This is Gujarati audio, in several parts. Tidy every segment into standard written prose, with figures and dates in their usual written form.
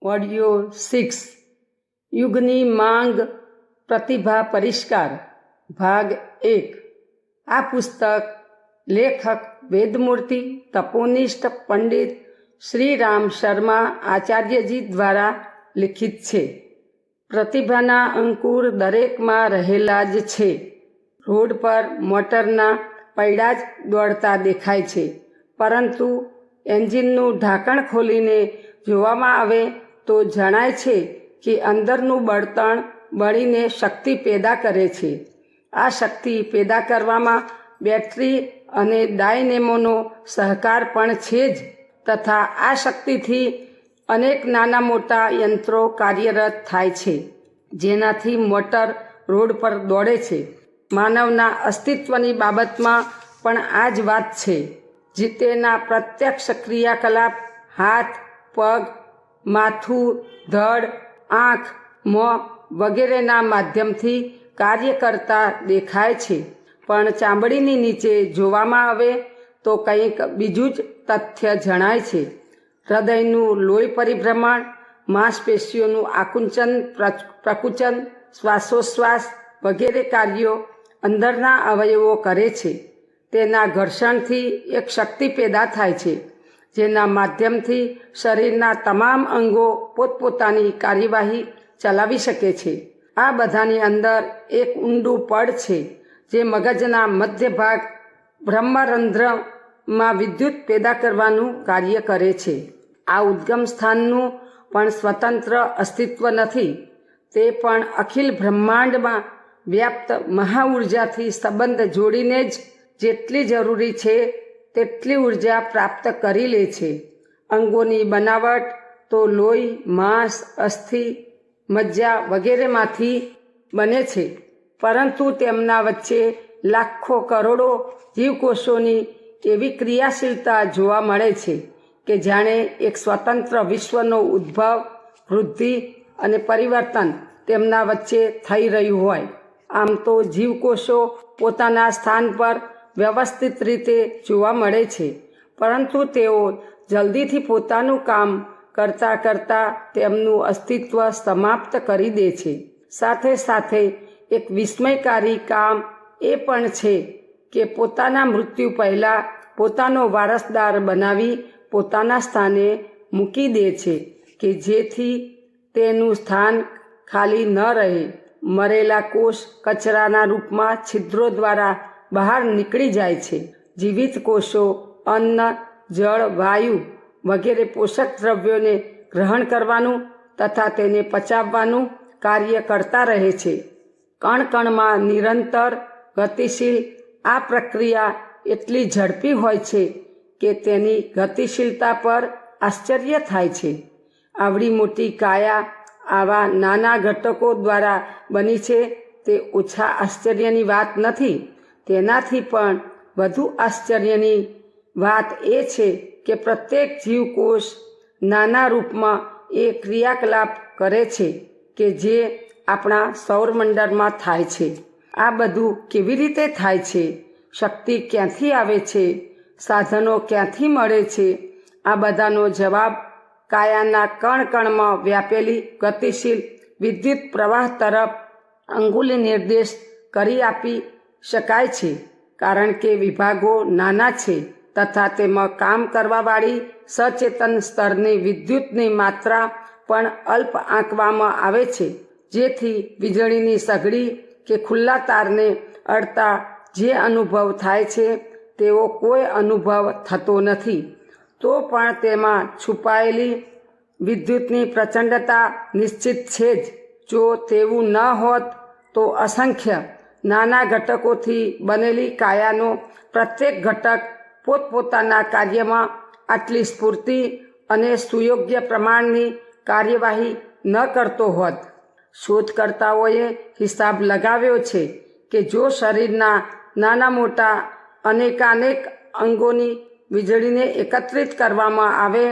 ઓડિયો 6 યુગની માંગ પ્રતિભા પરિષ્કાર ભાગ 1। આ પુસ્તક લેખક વેદમૂર્તિ તપોનિષ્ઠ પંડિત શ્રી રામ શર્મા આચાર્યજી દ્વારા લિખિત છે। પ્રતિભાના અંકુર દરેકમાં રહેલા જ છે। રોડ પર મોટરના પૈડા જ દોડતા દેખાય છે, પરંતુ એન્જિનનું ઢાંકણ ખોલીને જોવામાં આવે તો જણાય છે કે અંદરનું બળતણ બળીને શક્તિ પેદા કરે છે। આ શક્તિ પેદા કરવામાં બેટરી અને ડાયનેમોનો સહકાર પણ છે જ, તથા આ શક્તિથી અનેક નાના મોટા યંત્રો કાર્યરત થાય છે, જેનાથી મોટર રોડ પર દોડે છે। માનવના અસ્તિત્વની બાબતમાં પણ આ જ વાત છે। તેના પ્રત્યક્ષ ક્રિયાકલાપ હાથ, પગ, માથું, ધડ, આંખ, મોં વગેરેના માધ્યમથી કાર્ય કરતા દેખાય છે, પણ ચામડીની નીચે જોવામાં આવે તો કંઈક બીજું જ તથ્ય જણાય છે। હૃદયનું લોહી પરિભ્રમણ, માંસપેશીઓનું આકુંચન પ્રકુંચન, શ્વાસોશ્વાસ વગેરે કાર્યો અંદરના અવયવો કરે છે। તેના ઘર્ષણથી એક શક્તિ પેદા થાય છે, જેના માધ્યમથી શરીરના તમામ અંગો પોતપોતાની કાર્યવાહી ચલાવી શકે છે। આ બધાની અંદર એક ઊંડું પડ છે, જે મગજના મધ્ય ભાગ બ્રહ્મરંધ્રમાં વિદ્યુત પેદા કરવાનું કાર્ય કરે છે। આ ઉદ્ગમ સ્થાનનું પણ સ્વતંત્ર અસ્તિત્વ નથી, તે પણ અખિલ બ્રહ્માંડમાં વ્યાપ્ત મહાઉર્જાથી સંબંધ જોડીને જ જેટલી જરૂરી છે તેટલી ઉર્જા પ્રાપ્ત કરી લે છે। અંગોની બનાવટ તો લોહી, માંસ, અસ્થિ, મજ્જા વગેરેમાંથી બને છે, પરંતુ તેમના વચ્ચે લાખો કરોડો જીવકોષોની એવી ક્રિયાશીલતા જોવા મળે છે કે જાણે એક સ્વતંત્ર વિશ્વનો ઉદ્ભવ, વૃદ્ધિ અને પરિવર્તન તેમના વચ્ચે થઈ રહ્યું હોય। આમ તો જીવકોષો પોતાના સ્થાન પર વ્યવસ્થિત રીતે જોવા મળે છે, પરંતુ તેઓ જલ્દીથી પોતાનું કામ કરતાં કરતાં તેમનું અસ્તિત્વ સમાપ્ત કરી દે છે। સાથે સાથે એક વિસ્મયકારી કામ એ પણ છે કે પોતાના મૃત્યુ પહેલાં પોતાનો વારસદાર બનાવી પોતાના સ્થાને મૂકી દે છે, કે જેથી તેનું સ્થાન ખાલી ન રહે। મરેલા કોષ કચરાના રૂપમાં છિદ્રો દ્વારા બહાર નીકળી જાય છે। જીવિત કોષો અન્ન, જળ, વાયુ વગેરે પોષક દ્રવ્યોને ગ્રહણ કરવાનું તથા તેને પચાવવાનું કાર્ય કરતા રહે છે। કણ કણમાં નિરંતર ગતિશીલ આ પ્રક્રિયા એટલી ઝડપી હોય છે કે તેની ગતિશીલતા પર આશ્ચર્ય થાય છે। આવડી મોટી કાયા આવા નાના ઘટકો દ્વારા બની છે તે ઓછા આશ્ચર્યની વાત નથી। તેનાથી પણ વધુ આશ્ચર્યની વાત એ છે કે પ્રત્યેક જીવકોષ નાના રૂપમાં એ ક્રિયાકલાપ કરે છે કે જે આપણા સૌરમંડળમાં થાય છે। આ બધું કેવી રીતે થાય છે? શક્તિ ક્યાંથી આવે છે? સાધનો ક્યાંથી મળે છે? આ બધાનો જવાબ કાયાના કણ કણમાં વ્યાપેલી ગતિશીલ વિદ્યુત પ્રવાહ તરફ અંગુલી નિર્દેશ કરી આપી શકાય છે, કારણ કે વિભાગો નાના છે તથા તેમાં કામ કરવાવાળી સચેતન સ્તરની વિદ્યુતની માત્રા પણ અલ્પ આંકવામાં આવે છે, જેથી વીજળીની સઘળી કે ખુલ્લા તારને અડતા જે અનુભવ થાય છે તેવો કોઈ અનુભવ થતો નથી। તો પણ તેમાં છુપાયેલી વિદ્યુતની પ્રચંડતા નિશ્ચિત છે જ। જો તેવું ન હોત તો અસંખ્ય નાના ઘટકોથી બનેલી કાયાનો પ્રત્યેક ઘટક પોતપોતાના કાર્યમાં આટલી સ્ફૂર્તિ અને સુયોગ્ય પ્રમાણની કાર્યવાહી ન કરતો હોત। શોધકર્તાઓએ હિસાબ લગાવ્યો છે કે જો શરીરના નાના મોટા અનેકાનેક અંગોની વીજળીને એકત્રિત કરવામાં આવે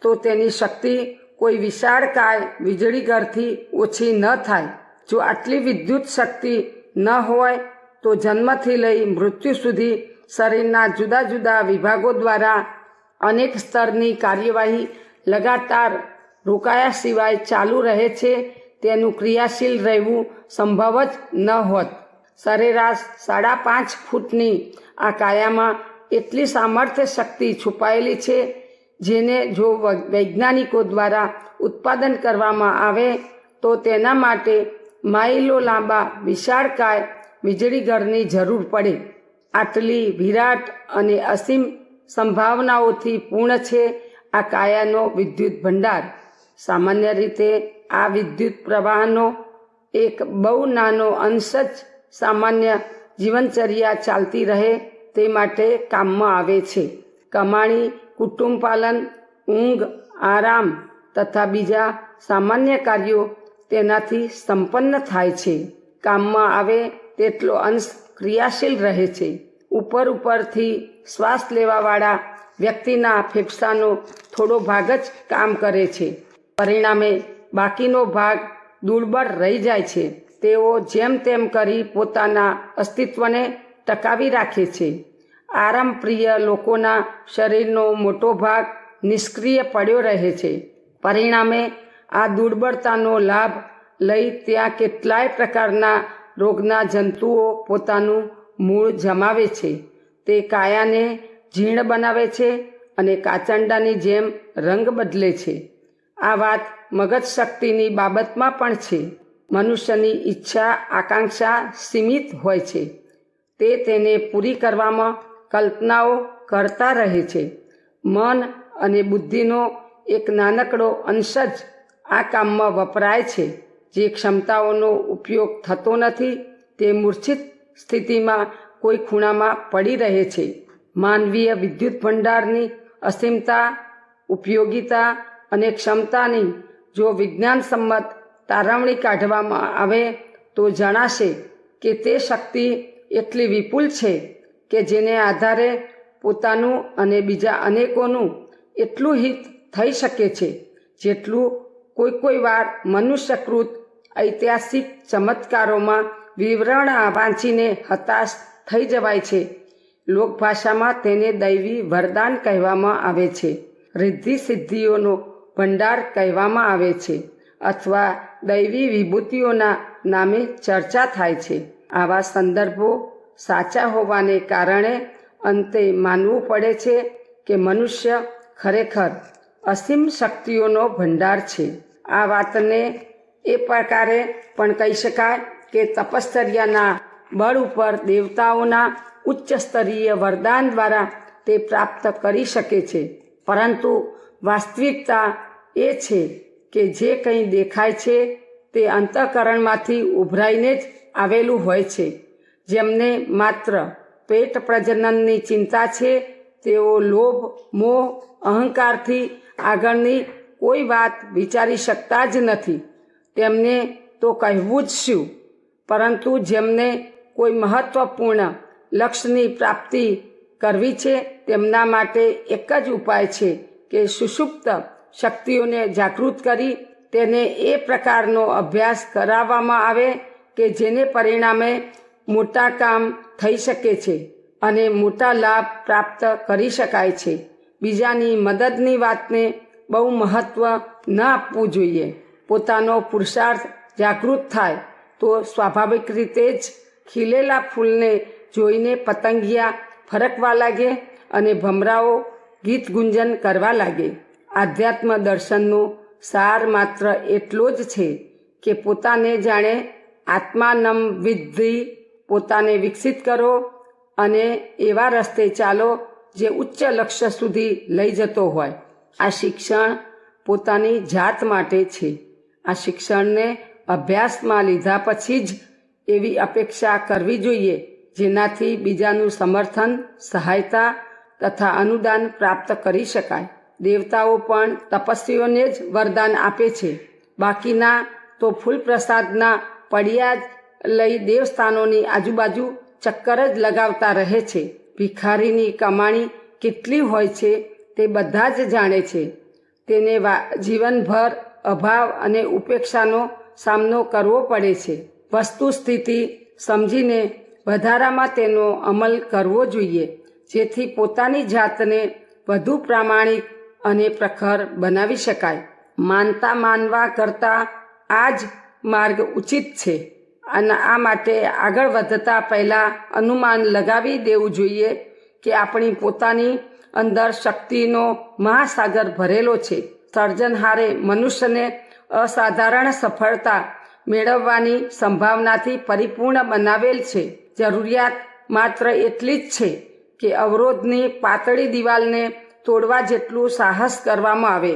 તો તેની શક્તિ કોઈ વિશાળકાય વીજળીઘરથી ઓછી ન થાય। જો આટલી વિદ્યુત શક્તિ ન હોય તો જન્મથી લઈ મૃત્યુ સુધી શરીરના જુદા જુદા વિભાગો દ્વારા અનેક સ્તરની કાર્યવાહી લગાતાર રોકાયા સિવાય ચાલુ રહે છે તેનું ક્રિયાશીલ રહેવું સંભવ જ ન હોત. સરેરાશ 5.5 ફૂટની આ કાયામાં એટલી સામર્થ્ય શક્તિ છુપાયેલી છે જેને જો વૈજ્ઞાનિકો દ્વારા ઉત્પાદન કરવામાં આવે તો તેના માટે માઇલો લાંબા વિશાળકાય વીજળીઘરની જરૂર પડે. આટલી વિરાટ અને અસીમ સંભાવનાઓથી પૂર્ણ છે આ કાયાનો વિદ્યુત ભંડાર. સામાન્ય રીતે આ વિદ્યુત પ્રવાહનો એક બહુ નાનો અંશ જ સામાન્ય જીવનચર્યા ચાલતી રહે તે માટે કામમાં આવે છે. કમાણી, કુટુંબ પાલન, ઊંઘ, આરામ તથા બીજા સામાન્ય કાર્યો તેનાથી સંપન્ન થાય છે. કામમાં આવે તેટલો અંશ ક્રિયાશીલ રહે છે. ઉપરથી શ્વાસ લેવાવાળા વ્યક્તિના ફેફસાનો થોડો ભાગ જ કામ કરે છે. પરિણામે બાકીનો ભાગ દુર્બળ રહી જાય છે. તેઓ જેમ તેમ કરી પોતાના અસ્તિત્વને ટકાવી રાખે છે. આરામપ્રિય લોકોના શરીરનો મોટો ભાગ નિષ્ક્રિય પડ્યો રહે છે. પરિણામે આ દુર્બળતાનો લાભ લઈ ત્યાં કેટલાય પ્રકારના રોગના જંતુઓ પોતાનું મૂળ જમાવે છે. તે કાયાને જીર્ણ બનાવે છે અને કાચંડાની જેમ રંગ બદલે છે. આ વાત મગજ શક્તિની બાબતમાં પણ છે. મનુષ્યની ઈચ્છા આકાંક્ષા સીમિત હોય છે. તે તેને પૂરી કરવામાં કલ્પનાઓ કરતા રહે છે. મન અને બુદ્ધિનો એક નાનકડો અંશ જ આ કામમાં વપરાય છે. જે ક્ષમતાઓનો ઉપયોગ થતો નથી તે મૂર્છિત સ્થિતિમાં કોઈ ખૂણામાં પડી રહે છે. માનવીય વિદ્યુત ભંડારની અસીમતા, ઉપયોગિતા અને ક્ષમતાની જો વિજ્ઞાનસમ્મત તારવણી કાઢવામાં આવે તો જણાશે કે તે શક્તિ એટલી વિપુલ છે કે જેને આધારે પોતાનું અને બીજા અનેકોનું એટલું હિત થઈ શકે છે જેટલું કોઈ વાર મનુષ્યકૃત ઐતિહાસિક ચમત્કારોમાં વિવરણ વાંચીને હતાશ થઈ જવાય છે. લોકભાષામાં તેને દૈવી વરદાન કહેવામાં આવે છે, રિદ્ધિ સિદ્ધિઓનો ભંડાર કહેવામાં આવે છે અથવા દૈવી વિભૂતિઓના નામે ચર્ચા થાય છે. આવા સંદર્ભો સાચા હોવાને કારણે અંતે માનવું પડે છે કે મનુષ્ય ખરેખર અસીમ શક્તિઓનો ભંડાર છે. આ વાતને એ પ્રકારે પણ કહી શકાય કે તપશ્ચર્યાના બળ ઉપર દેવતાઓના ઉચ્ચ સ્તરીય વરદાન દ્વારા તે પ્રાપ્ત કરી શકે છે. પરંતુ વાસ્તવિકતા એ છે કે જે કંઈ દેખાય છે તે અંતઃકરણમાંથી ઉભરાઈને જ આવેલું હોય છે. જેમને માત્ર પેટ પ્રજનનની ચિંતા છે તેઓ લોભ, મોહ, અહંકારથી આગળની કોઈ વાત વિચારી શકતા જ નથી. તેમને તો કહેવું જ શું. પરંતુ જેમને કોઈ મહત્વપૂર્ણ લક્ષ્યની પ્રાપ્તિ કરવી છે તેમના માટે એક જ ઉપાય છે કે સુષુપ્ત શક્તિઓને જાગૃત કરી તેને એ પ્રકારનો અભ્યાસ કરાવવામાં આવે કે જેને પરિણામે મોટા કામ થઈ શકે છે અને મોટા લાભ પ્રાપ્ત કરી શકાય છે. બીજાની મદદની વાતને બહુ મહત્ત્વ ન આપવું જોઈએ. પોતાનો પુરુષાર્થ જાગૃત થાય તો સ્વાભાવિક રીતે જ ખીલેલા ફૂલને જોઈને પતંગિયા ફરકવા લાગે અને ભમરાઓ ગીત ગુંજન કરવા લાગે. આધ્યાત્મ દર્શનનો સાર માત્ર એટલો જ છે કે પોતાને જાણે આત્માનમ વિદ્ધિ, પોતાને વિકસિત કરો અને એવા રસ્તે ચાલો જે ઉચ્ચ લક્ષ્ય સુધી લઈ જતો હોય. આ શિક્ષણ પોતાની જાત માટે છે. આ શિક્ષણને અભ્યાસમાં લીધા પછી જ એવી અપેક્ષા કરવી જોઈએ જેનાથી બીજાનું સમર્થન, સહાયતા તથા અનુદાન પ્રાપ્ત કરી શકાય. દેવતાઓ પણ તપસ્વીઓને જ વરદાન આપે છે. બાકીના તો ફૂલ પ્રસાદના પડિયા જ લઈ દેવસ્થાનોની આજુબાજુ ચક્કર જ લગાવતા રહે છે. ભિખારીની કમાણી કેટલી હોય છે તે બધા જ જાણે છે. તેને જીવનભર અભાવ અને ઉપેક્ષાનો સામનો કરવો પડે છે. વસ્તુ સ્થિતિ સમજીને વધારામાં તેનો અમલ કરવો જોઈએ જેથી પોતાની જાતને વધુ પ્રામાણિક અને પ્રખર બનાવી શકાય. માનતા માનવા કરતાં આ જ માર્ગ ઉચિત છે અને આ માટે આગળ વધતા પહેલાં અનુમાન લગાવી દેવું જોઈએ કે આપણી પોતાની અંદર શક્તિનો મહાસાગર ભરેલો છે. સર્જનહારે મનુષ્યને અસાધારણ સફળતા મેળવવાની સંભાવનાથી પરિપૂર્ણ બનાવેલ છે. જરૂરિયાત માત્ર એટલી જ છે કે અવરોધની પાતળી દિવાલને તોડવા જેટલું સાહસ કરવામાં આવે.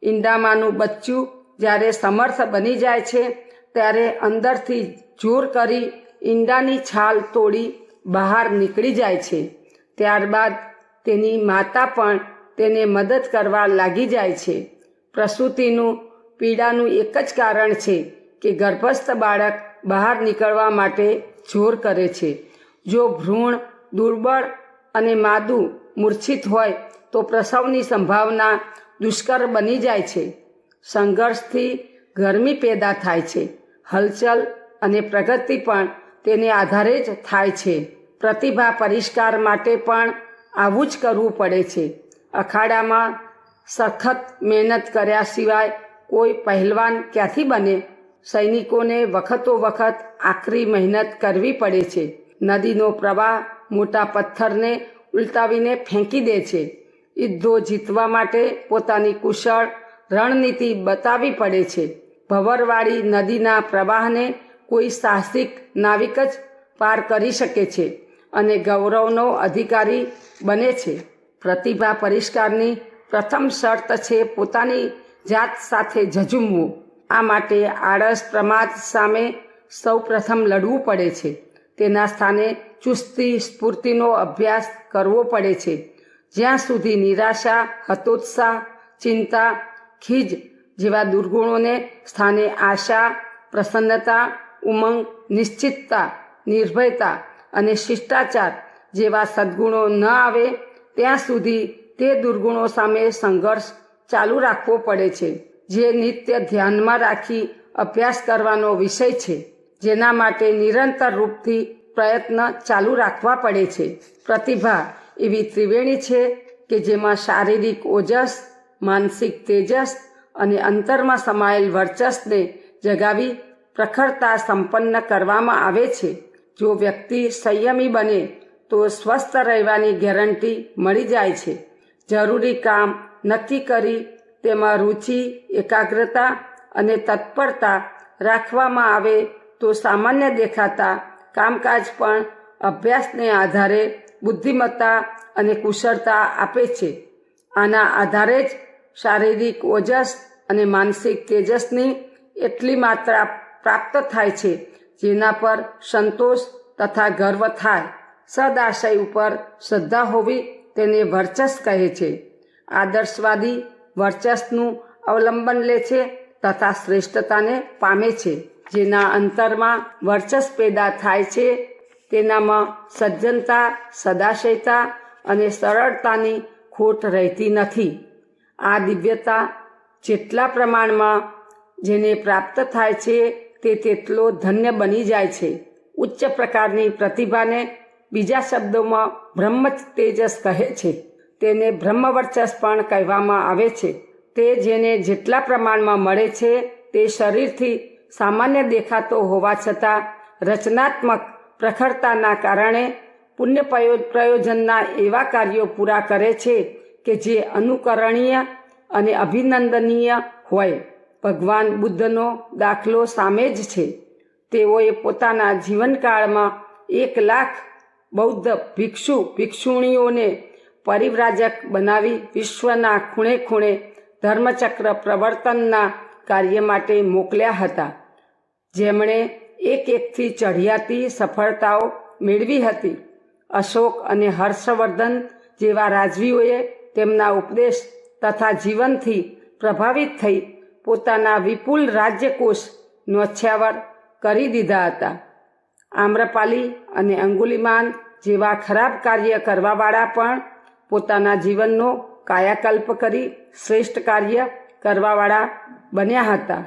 ઈંડામાંનું બચ્ચું જ્યારે સમર્થ બની જાય છે ત્યારે અંદરથી જોર કરી ઈંડાની છાલ તોડી બહાર નીકળી જાય છે. ત્યારબાદ તેની માતા પણ તેને મદદ કરવા લાગી જાય છે. પ્રસૂતિનું પીડાનું એક જ કારણ છે કે ગર્ભસ્થ બાળક બહાર નીકળવા માટે જોર કરે છે. જો ભ્રૂણ દુર્બળ અને માદું મૂર્છિત હોય તો પ્રસવની સંભાવના દુષ્કર બની જાય છે. સંઘર્ષથી ગરમી પેદા થાય છે. હલચલ અને પ્રગતિ પણ તેને આધારે જ થાય છે. પ્રતિભા પરિષ્કાર માટે પણ આવું જ કરવું પડે છે. અખાડામાં સખત મહેનત કર્યા સિવાય કોઈ પહેલવાન ક્યાંથી બને? સૈનિકોને વખતો વખત આકરી મહેનત કરવી પડે છે. નદીનો પ્રવાહ મોટા પથ્થરને ઉલટાવીને ફેંકી દે છે. યુદ્ધો જીતવા માટે પોતાની કુશળ રણનીતિ બતાવવી પડે છે. ભવરવાળી નદીના પ્રવાહને કોઈ સાહસિક નાવિક જ પાર કરી શકે છે અને ગૌરવનો અધિકારી બને છે. પ્રતિભા પરિષ્કારની પ્રથમ શરત છે પોતાની જાત સાથે ઝઝૂમવું. આ માટે આળસ પ્રમાદ સામે સૌ પ્રથમ લડવું પડે છે. તેના સ્થાને ચુસ્તી સ્ફૂર્તિનો અભ્યાસ કરવો પડે છે. જ્યાં સુધી નિરાશા, હતોત્સાહ, ચિંતા, ખીજ જેવા દુર્ગુણોને સ્થાને આશા, પ્રસન્નતા, ઉમંગ, નિશ્ચિતતા, નિર્ભયતા અને શિષ્ટાચાર જેવા સદ્ગુણો ન આવે ત્યાં સુધી તે દુર્ગુણો સામે સંઘર્ષ ચાલુ રાખવો પડે છે. જે નિત્ય ધ્યાનમાં રાખી અભ્યાસ કરવાનો વિષય છે, જેના માટે નિરંતર રૂપથી પ્રયત્ન ચાલુ રાખવા પડે છે. પ્રતિભા એવી ત્રિવેણી છે કે જેમાં શારીરિક ઓજસ, માનસિક તેજસ અને અંતરમાં સમાયેલ વર્ચસને જગાવી પ્રખરતા સંપન્ન કરવામાં આવે છે. જો વ્યક્તિ સંયમી બને તો સ્વસ્થ રહેવાની ગેરંટી મળી જાય છે. જરૂરી કામ નક્કી કરી તેમાં રુચિ, એકાગ્રતા અને તત્પરતા રાખવામાં આવે તો સામાન્ય દેખાતા કામકાજ પણ અભ્યાસને આધારે બુદ્ધિમત્તા અને કુશળતા આપે છે. આના આધારે જ શારીરિક ઓજસ અને માનસિક તેજસની એટલી માત્રા પ્રાપ્ત થાય છે જેના પર સંતોષ તથા ગર્વ થાય. સદાશય ઉપર શ્રદ્ધા હોવી તેને વર્ચસ કહે છે. આદર્શવાદી વર્ચસનું અવલંબન લે છે તથા શ્રેષ્ઠતાને પામે છે. જેના અંતરમાં વર્ચસ પેદા થાય છે તેનામાં સજ્જનતા, સદાશયતા અને સરળતાની ખોટ રહેતી નથી. આ દિવ્યતા જેટલા પ્રમાણમાં જેને પ્રાપ્ત થાય છે તે તેટલો ધન્ય બની જાય છે. ઉચ્ચ પ્રકારની પ્રતિભાને બીજા શબ્દોમાં બ્રહ્મ તેજસ કહે છે. તેને બ્રહ્મવર્ચસ પણ કહેવામાં આવે છે. તે જેને જેટલા પ્રમાણમાં મળે છે તે શરીરથી સામાન્ય દેખાતો હોવા છતાં રચનાત્મક પ્રખરતાના કારણે પુણ્ય પ્રયોજનના એવા કાર્યો પૂરા કરે છે કે જે અનુકરણીય અને અભિનંદનીય હોય. ભગવાન બુદ્ધનો દાખલો સામે જ છે. તેઓએ પોતાના જીવનકાળમાં 1,00,000 બૌદ્ધ ભિક્ષુણીઓને પરિવ્રાજક બનાવી વિશ્વના ખૂણે ખૂણે ધર્મચક્ર પ્રવર્તનના કાર્ય માટે મોકલ્યા હતા. જેમણે એક એકથી ચઢિયાતી સફળતાઓ મેળવી હતી. અશોક અને હર્ષવર્ધન જેવા રાજવીઓએ તેમના ઉપદેશ તથા જીવનથી પ્રભાવિત થઈ પોતાના વિપુલ રાજ્યકોષ નોછાવર કરી દીધા હતા. આમ્રપાલી અને અંગુલિમાન જેવા ખરાબ કાર્ય કરવાવાળા પણ પોતાના જીવનનો કાયાકલ્પ કરી શ્રેષ્ઠ કાર્ય કરવાવાળા બન્યા હતા.